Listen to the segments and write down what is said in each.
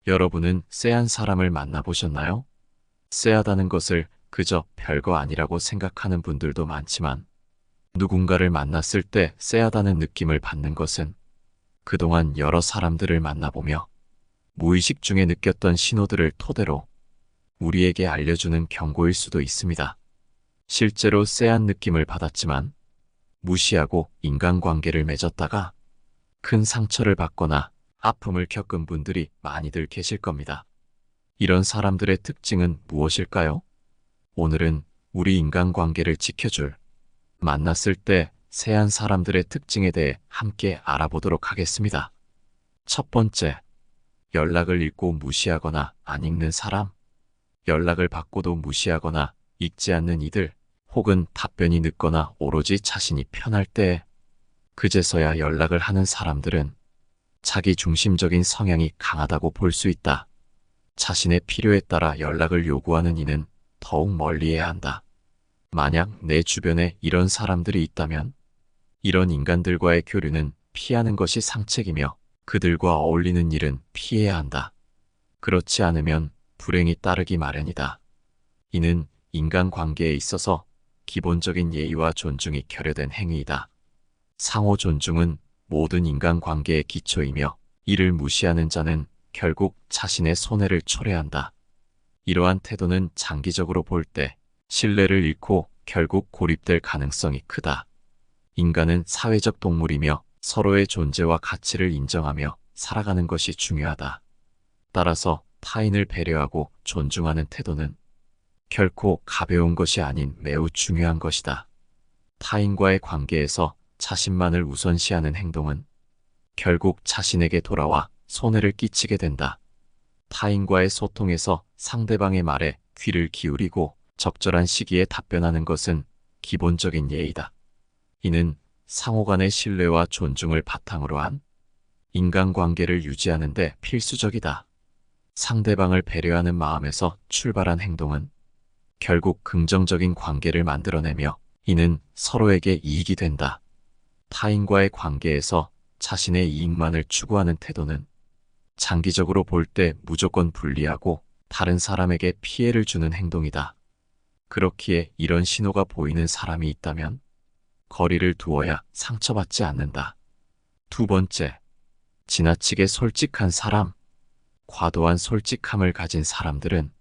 여러분은 쎄한 사람을 만나보셨나요? 쎄하다는 것을 그저 별거 아니라고 생각하는 분들도 많지만 누군가를 만났을 때 쎄하다는 느낌을 받는 것은 그동안 여러 사람들을 만나보며 무의식 중에 느꼈던 신호들을 토대로 우리에게 알려주는 경고일 수도 있습니다. 실제로 쎄한 느낌을 받았지만 무시하고 인간관계를 맺었다가 큰 상처를 받거나 아픔을 겪은 분들이 많이들 계실 겁니다. 이런 사람들의 특징은 무엇일까요? 오늘은 우리 인간관계를 지켜줄 만났을 때 쎄한 사람들의 특징에 대해 함께 알아보도록 하겠습니다. 첫 번째, 연락을 읽고 무시하거나 안 읽는 사람. 연락을 받고도 무시하거나 읽지 않는 이들, 혹은 답변이 늦거나 오로지 자신이 편할 때 그제서야 연락을 하는 사람들은 자기 중심적인 성향이 강하다고 볼 수 있다. 자신의 필요에 따라 연락을 요구하는 이는 더욱 멀리해야 한다. 만약 내 주변에 이런 사람들이 있다면 이런 인간들과의 교류는 피하는 것이 상책이며 그들과 어울리는 일은 피해야 한다. 그렇지 않으면 불행이 따르기 마련이다. 이는 인간관계에 있어서 기본적인 예의와 존중이 결여된 행위이다. 상호 존중은 모든 인간관계의 기초이며 이를 무시하는 자는 결국 자신의 손해를 초래한다. 이러한 태도는 장기적으로 볼 때 신뢰를 잃고 결국 고립될 가능성이 크다. 인간은 사회적 동물이며 서로의 존재와 가치를 인정하며 살아가는 것이 중요하다. 따라서 타인을 배려하고 존중하는 태도는 결코 가벼운 것이 아닌 매우 중요한 것이다. 타인과의 관계에서 자신만을 우선시하는 행동은 결국 자신에게 돌아와 손해를 끼치게 된다. 타인과의 소통에서 상대방의 말에 귀를 기울이고 적절한 시기에 답변하는 것은 기본적인 예의다. 이는 상호 간의 신뢰와 존중을 바탕으로 한 인간관계를 유지하는 데 필수적이다. 상대방을 배려하는 마음에서 출발한 행동은 결국 긍정적인 관계를 만들어내며 이는 서로에게 이익이 된다. 타인과의 관계에서 자신의 이익만을 추구하는 태도는 장기적으로 볼 때 무조건 불리하고 다른 사람에게 피해를 주는 행동이다. 그렇기에 이런 신호가 보이는 사람이 있다면 거리를 두어야 상처받지 않는다. 두 번째, 지나치게 솔직한 사람. 과도한 솔직함을 가진 사람들은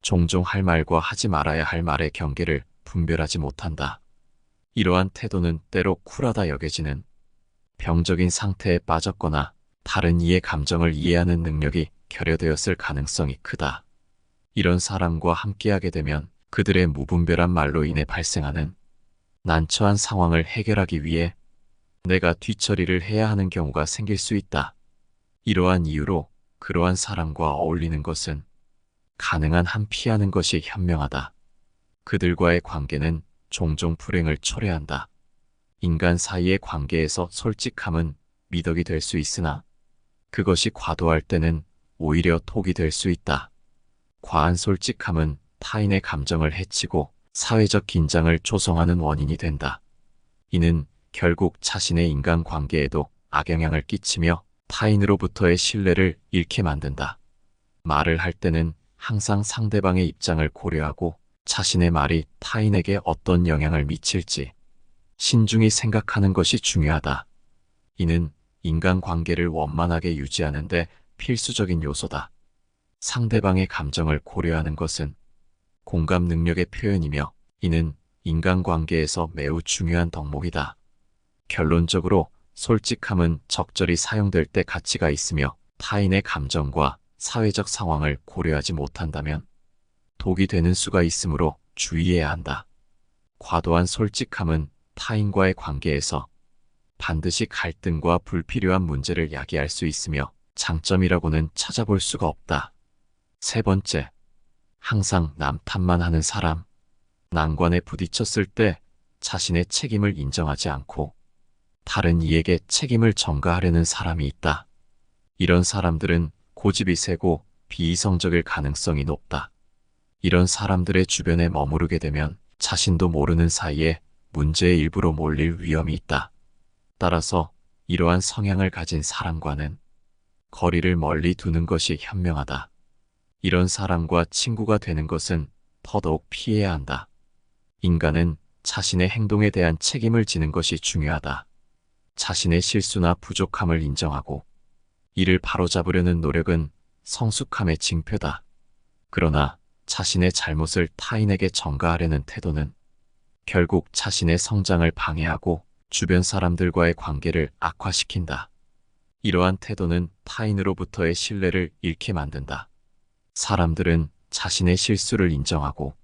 종종 할 말과 하지 말아야 할 말의 경계를 분별하지 못한다. 이러한 태도는 때로 쿨하다 여겨지는 병적인 상태에 빠졌거나 다른 이의 감정을 이해하는 능력이 결여되었을 가능성이 크다. 이런 사람과 함께하게 되면 그들의 무분별한 말로 인해 발생하는 난처한 상황을 해결하기 위해 내가 뒤처리를 해야 하는 경우가 생길 수 있다. 이러한 이유로 그러한 사람과 어울리는 것은 가능한 한 피하는 것이 현명하다. 그들과의 관계는 종종 불행을 초래한다. 인간 사이의 관계에서 솔직함은 미덕이 될 수 있으나 그것이 과도할 때는 오히려 독이 될 수 있다. 과한 솔직함은 타인의 감정을 해치고 사회적 긴장을 조성하는 원인이 된다. 이는 결국 자신의 인간관계에도 악영향을 끼치며 타인으로부터의 신뢰를 잃게 만든다. 말을 할 때는 항상 상대방의 입장을 고려하고 자신의 말이 타인에게 어떤 영향을 미칠지 신중히 생각하는 것이 중요하다. 이는 인간관계를 원만하게 유지하는 데 필수적인 요소다. 상대방의 감정을 고려하는 것은 공감 능력의 표현이며 이는 인간관계에서 매우 중요한 덕목이다. 결론적으로 솔직함은 적절히 사용될 때 가치가 있으며 타인의 감정과 사회적 상황을 고려하지 못한다면 독이 되는 수가 있으므로 주의해야 한다. 과도한 솔직함은 타인과의 관계에서 반드시 갈등과 불필요한 문제를 야기할 수 있으며 장점이라고는 찾아볼 수가 없다. 세 번째, 항상 남 탓만 하는 사람. 난관에 부딪혔을 때 자신의 책임을 인정하지 않고 다른 이에게 책임을 전가하려는 사람이 있다. 이런 사람들은 고집이 세고 비이성적일 가능성이 높다. 이런 사람들의 주변에 머무르게 되면 자신도 모르는 사이에 문제의 일부로 몰릴 위험이 있다. 따라서 이러한 성향을 가진 사람과는 거리를 멀리 두는 것이 현명하다. 이런 사람과 친구가 되는 것은 더더욱 피해야 한다. 인간은 자신의 행동에 대한 책임을 지는 것이 중요하다. 자신의 실수나 부족함을 인정하고 이를 바로잡으려는 노력은 성숙함의 징표다. 그러나 자신의 잘못을 타인에게 전가하려는 태도는 결국 자신의 성장을 방해하고 주변 사람들과의 관계를 악화시킨다. 이러한 태도는 타인으로부터의 신뢰를 잃게 만든다. 사람들은 자신의 실수를 인정하고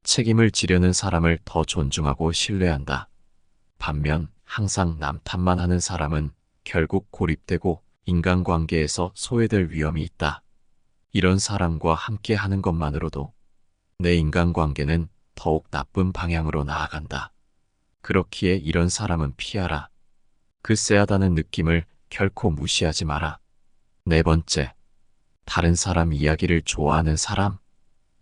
책임을 지려는 사람을 더 존중하고 신뢰한다. 반면 항상 남 탓만 하는 사람은 결국 고립되고 인간관계에서 소외될 위험이 있다. 이런 사람과 함께 하는 것만으로도 내 인간관계는 더욱 나쁜 방향으로 나아간다. 그렇기에 이런 사람은 피하라. 그 쎄하다는 느낌을 결코 무시하지 마라. 네 번째, 다른 사람 이야기를 좋아하는 사람.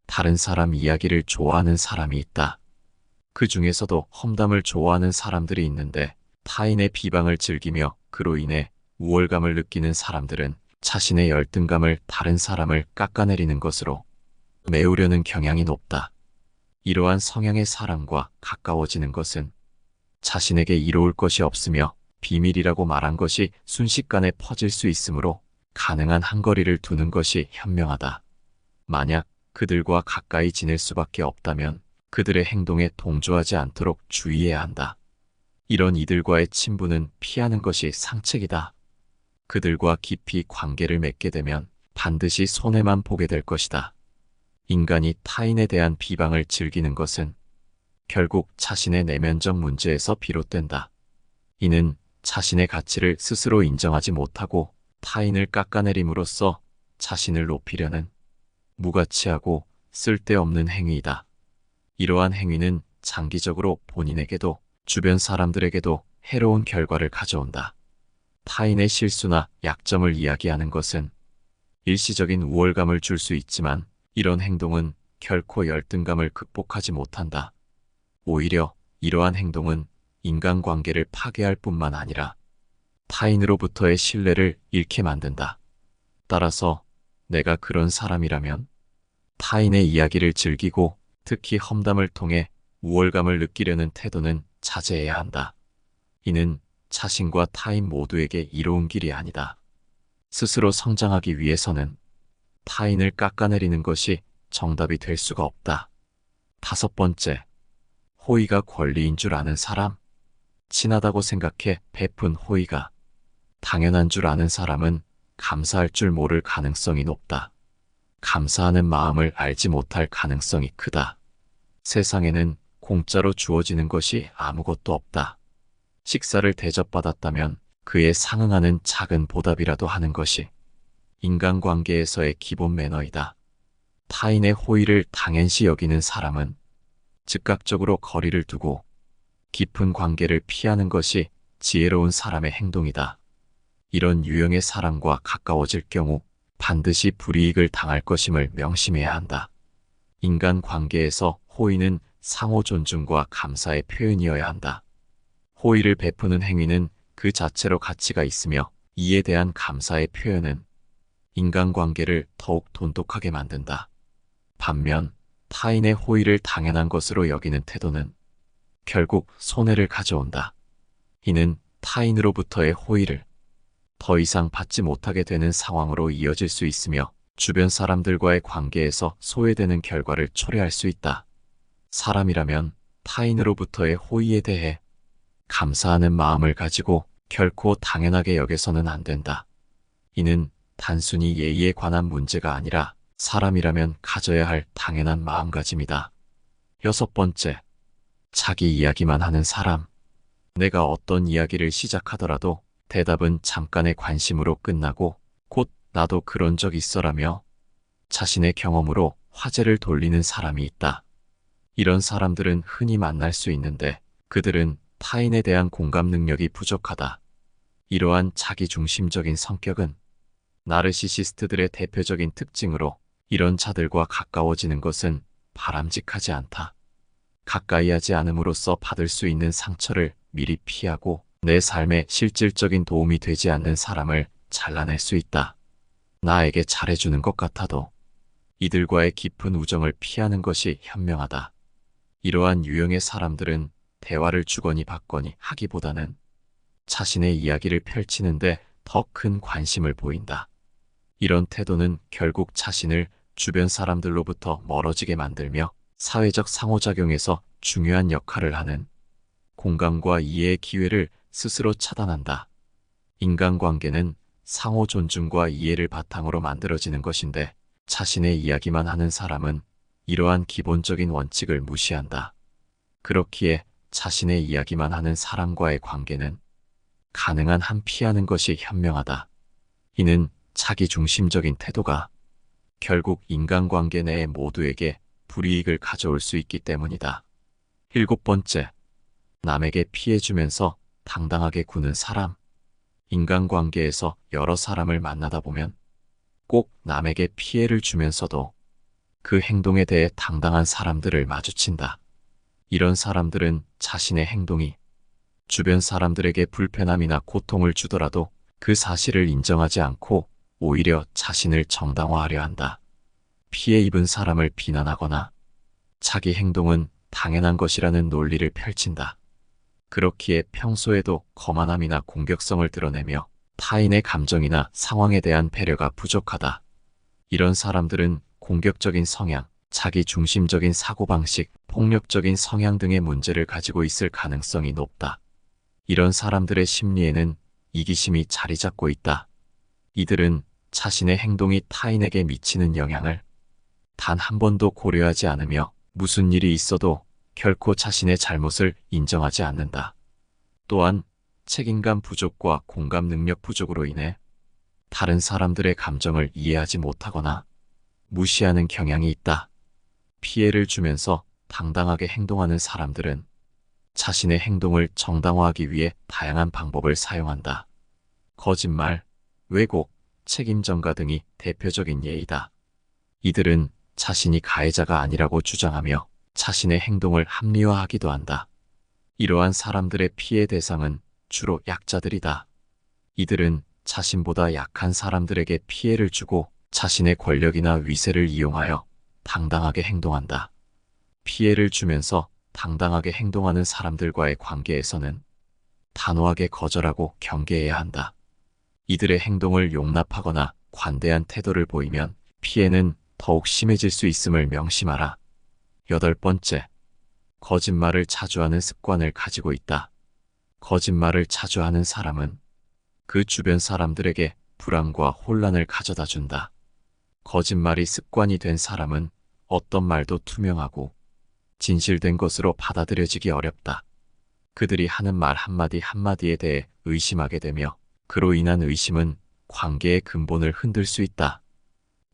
다른 사람 이야기를 좋아하는 사람이 있다. 그 중에서도 험담을 좋아하는 사람들이 있는데 타인의 비방을 즐기며 그로 인해 우월감을 느끼는 사람들은 자신의 열등감을 다른 사람을 깎아내리는 것으로 메우려는 경향이 높다. 이러한 성향의 사람과 가까워지는 것은 자신에게 이로울 것이 없으며 비밀이라고 말한 것이 순식간에 퍼질 수 있으므로 가능한 한 거리를 두는 것이 현명하다. 만약 그들과 가까이 지낼 수밖에 없다면 그들의 행동에 동조하지 않도록 주의해야 한다. 이런 이들과의 친분은 피하는 것이 상책이다. 그들과 깊이 관계를 맺게 되면 반드시 손해만 보게 될 것이다. 인간이 타인에 대한 비방을 즐기는 것은 결국 자신의 내면적 문제에서 비롯된다. 이는 자신의 가치를 스스로 인정하지 못하고 타인을 깎아내림으로써 자신을 높이려는 무가치하고 쓸데없는 행위이다. 이러한 행위는 장기적으로 본인에게도 주변 사람들에게도 해로운 결과를 가져온다. 타인의 실수나 약점을 이야기하는 것은 일시적인 우월감을 줄 수 있지만 이런 행동은 결코 열등감을 극복하지 못한다. 오히려 이러한 행동은 인간관계를 파괴할 뿐만 아니라 타인으로부터의 신뢰를 잃게 만든다. 따라서 내가 그런 사람이라면 타인의 이야기를 즐기고 특히 험담을 통해 우월감을 느끼려는 태도는 자제해야 한다. 이는 자신과 타인 모두에게 이로운 길이 아니다. 스스로 성장하기 위해서는 타인을 깎아내리는 것이 정답이 될 수가 없다. 다섯 번째, 호의가 권리인 줄 아는 사람. 친하다고 생각해 베푼 호의가 당연한 줄 아는 사람은 감사할 줄 모를 가능성이 높다. 감사하는 마음을 알지 못할 가능성이 크다. 세상에는 공짜로 주어지는 것이 아무것도 없다. 식사를 대접받았다면 그에 상응하는 작은 보답이라도 하는 것이 인간관계에서의 기본 매너이다. 타인의 호의를 당연시 여기는 사람은 즉각적으로 거리를 두고 깊은 관계를 피하는 것이 지혜로운 사람의 행동이다. 이런 유형의 사람과 가까워질 경우 반드시 불이익을 당할 것임을 명심해야 한다. 인간관계에서 호의는 상호 존중과 감사의 표현이어야 한다. 호의를 베푸는 행위는 그 자체로 가치가 있으며 이에 대한 감사의 표현은 인간관계를 더욱 돈독하게 만든다. 반면 타인의 호의를 당연한 것으로 여기는 태도는 결국 손해를 가져온다. 이는 타인으로부터의 호의를 더 이상 받지 못하게 되는 상황으로 이어질 수 있으며 주변 사람들과의 관계에서 소외되는 결과를 초래할 수 있다. 사람이라면 타인으로부터의 호의에 대해 감사하는 마음을 가지고 결코 당연하게 여겨서는 안 된다. 이는 단순히 예의에 관한 문제가 아니라 사람이라면 가져야 할 당연한 마음가짐이다. 여섯 번째, 자기 이야기만 하는 사람. 내가 어떤 이야기를 시작하더라도 대답은 잠깐의 관심으로 끝나고 곧 나도 그런 적 있어라며 자신의 경험으로 화제를 돌리는 사람이 있다. 이런 사람들은 흔히 만날 수 있는데 그들은 타인에 대한 공감 능력이 부족하다. 이러한 자기중심적인 성격은 나르시시스트들의 대표적인 특징으로 이런 자들과 가까워지는 것은 바람직하지 않다. 가까이 하지 않음으로써 받을 수 있는 상처를 미리 피하고 내 삶에 실질적인 도움이 되지 않는 사람을 잘라낼 수 있다. 나에게 잘해주는 것 같아도 이들과의 깊은 우정을 피하는 것이 현명하다. 이러한 유형의 사람들은 대화를 주거니 받거니 하기보다는 자신의 이야기를 펼치는데 더 큰 관심을 보인다. 이런 태도는 결국 자신을 주변 사람들로부터 멀어지게 만들며 사회적 상호작용에서 중요한 역할을 하는 공감과 이해의 기회를 스스로 차단한다. 인간관계는 상호 존중과 이해를 바탕으로 만들어지는 것인데 자신의 이야기만 하는 사람은 이러한 기본적인 원칙을 무시한다. 그렇기에 자신의 이야기만 하는 사람과의 관계는 가능한 한 피하는 것이 현명하다. 이는 자기 중심적인 태도가 결국 인간관계 내의 모두에게 불이익을 가져올 수 있기 때문이다. 7번째, 남에게 피해주면서 당당하게 구는 사람. 인간관계에서 여러 사람을 만나다 보면 꼭 남에게 피해를 주면서도 그 행동에 대해 당당한 사람들을 마주친다. 이런 사람들은 자신의 행동이 주변 사람들에게 불편함이나 고통을 주더라도 그 사실을 인정하지 않고 오히려 자신을 정당화하려 한다. 피해 입은 사람을 비난하거나 자기 행동은 당연한 것이라는 논리를 펼친다. 그렇기에 평소에도 거만함이나 공격성을 드러내며 타인의 감정이나 상황에 대한 배려가 부족하다. 이런 사람들은 공격적인 성향, 자기 중심적인 사고방식, 폭력적인 성향 등의 문제를 가지고 있을 가능성이 높다. 이런 사람들의 심리에는 이기심이 자리 잡고 있다. 이들은 자신의 행동이 타인에게 미치는 영향을 단 한 번도 고려하지 않으며 무슨 일이 있어도 결코 자신의 잘못을 인정하지 않는다. 또한 책임감 부족과 공감 능력 부족으로 인해 다른 사람들의 감정을 이해하지 못하거나 무시하는 경향이 있다. 피해를 주면서 당당하게 행동하는 사람들은 자신의 행동을 정당화하기 위해 다양한 방법을 사용한다. 거짓말, 왜곡, 책임 전가 등이 대표적인 예이다. 이들은 자신이 가해자가 아니라고 주장하며 자신의 행동을 합리화하기도 한다. 이러한 사람들의 피해 대상은 주로 약자들이다. 이들은 자신보다 약한 사람들에게 피해를 주고 자신의 권력이나 위세를 이용하여 당당하게 행동한다. 피해를 주면서 당당하게 행동하는 사람들과의 관계에서는 단호하게 거절하고 경계해야 한다. 이들의 행동을 용납하거나 관대한 태도를 보이면 피해는 더욱 심해질 수 있음을 명심하라. 8번째, 거짓말을 자주 하는 습관을 가지고 있다. 거짓말을 자주 하는 사람은 그 주변 사람들에게 불안과 혼란을 가져다 준다. 거짓말이 습관이 된 사람은 어떤 말도 투명하고 진실된 것으로 받아들여지기 어렵다. 그들이 하는 말 한마디 한마디에 대해 의심하게 되며 그로 인한 의심은 관계의 근본을 흔들 수 있다.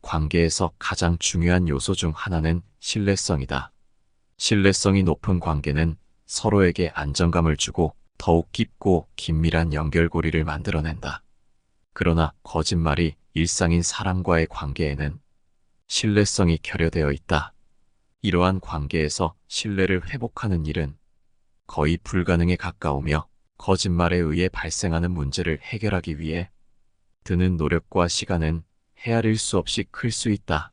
관계에서 가장 중요한 요소 중 하나는 신뢰성이다. 신뢰성이 높은 관계는 서로에게 안정감을 주고 더욱 깊고 긴밀한 연결고리를 만들어낸다. 그러나 거짓말이 일상인 사람과의 관계에는 신뢰성이 결여되어 있다. 이러한 관계에서 신뢰를 회복하는 일은 거의 불가능에 가까우며 거짓말에 의해 발생하는 문제를 해결하기 위해 드는 노력과 시간은 헤아릴 수 없이 클 수 있다.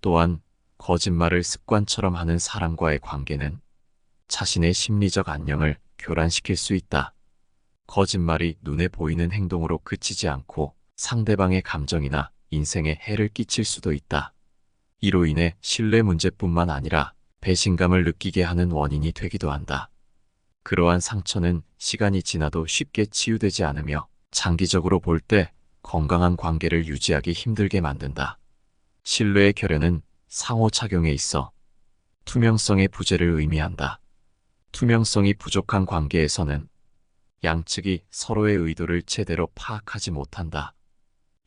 또한 거짓말을 습관처럼 하는 사람과의 관계는 자신의 심리적 안녕을 교란시킬 수 있다. 거짓말이 눈에 보이는 행동으로 그치지 않고 상대방의 감정이나 인생에 해를 끼칠 수도 있다. 이로 인해 신뢰 문제뿐만 아니라 배신감을 느끼게 하는 원인이 되기도 한다. 그러한 상처는 시간이 지나도 쉽게 치유되지 않으며 장기적으로 볼 때 건강한 관계를 유지하기 힘들게 만든다. 신뢰의 결여는 상호작용에 있어 투명성의 부재를 의미한다. 투명성이 부족한 관계에서는 양측이 서로의 의도를 제대로 파악하지 못한다.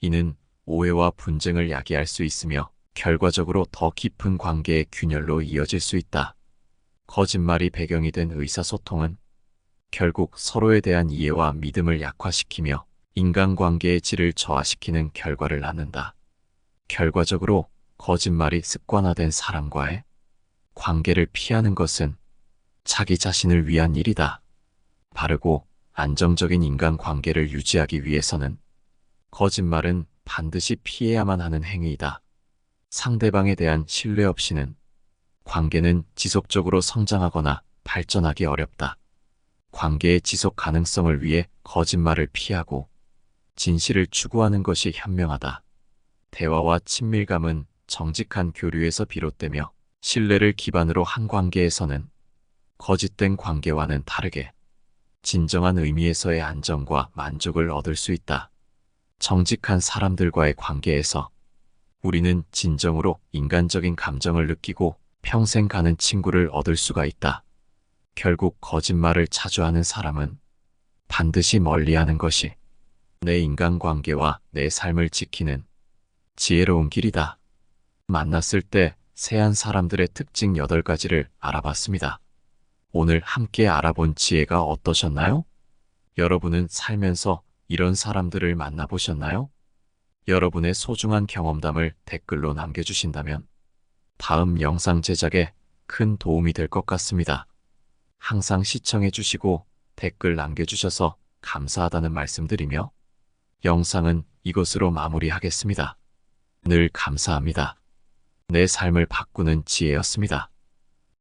이는 오해와 분쟁을 야기할 수 있으며 결과적으로 더 깊은 관계의 균열로 이어질 수 있다. 거짓말이 배경이 된 의사소통은 결국 서로에 대한 이해와 믿음을 약화시키며 인간관계의 질을 저하시키는 결과를 낳는다. 결과적으로 거짓말이 습관화된 사람과의 관계를 피하는 것은 자기 자신을 위한 일이다. 바르고 안정적인 인간관계를 유지하기 위해서는 거짓말은 반드시 피해야만 하는 행위이다. 상대방에 대한 신뢰 없이는 관계는 지속적으로 성장하거나 발전하기 어렵다. 관계의 지속 가능성을 위해 거짓말을 피하고 진실을 추구하는 것이 현명하다. 대화와 친밀감은 정직한 교류에서 비롯되며 신뢰를 기반으로 한 관계에서는 거짓된 관계와는 다르게 진정한 의미에서의 안정과 만족을 얻을 수 있다. 정직한 사람들과의 관계에서 우리는 진정으로 인간적인 감정을 느끼고 평생 가는 친구를 얻을 수가 있다. 결국 거짓말을 자주 하는 사람은 반드시 멀리하는 것이 내 인간관계와 내 삶을 지키는 지혜로운 길이다. 만났을 때 세한 사람들의 특징 8가지를 알아봤습니다. 오늘 함께 알아본 지혜가 어떠셨나요? 여러분은 살면서 이런 사람들을 만나보셨나요? 여러분의 소중한 경험담을 댓글로 남겨주신다면 다음 영상 제작에 큰 도움이 될 것 같습니다. 항상 시청해주시고 댓글 남겨주셔서 감사하다는 말씀드리며 영상은 이것으로 마무리하겠습니다. 늘 감사합니다. 내 삶을 바꾸는 지혜였습니다.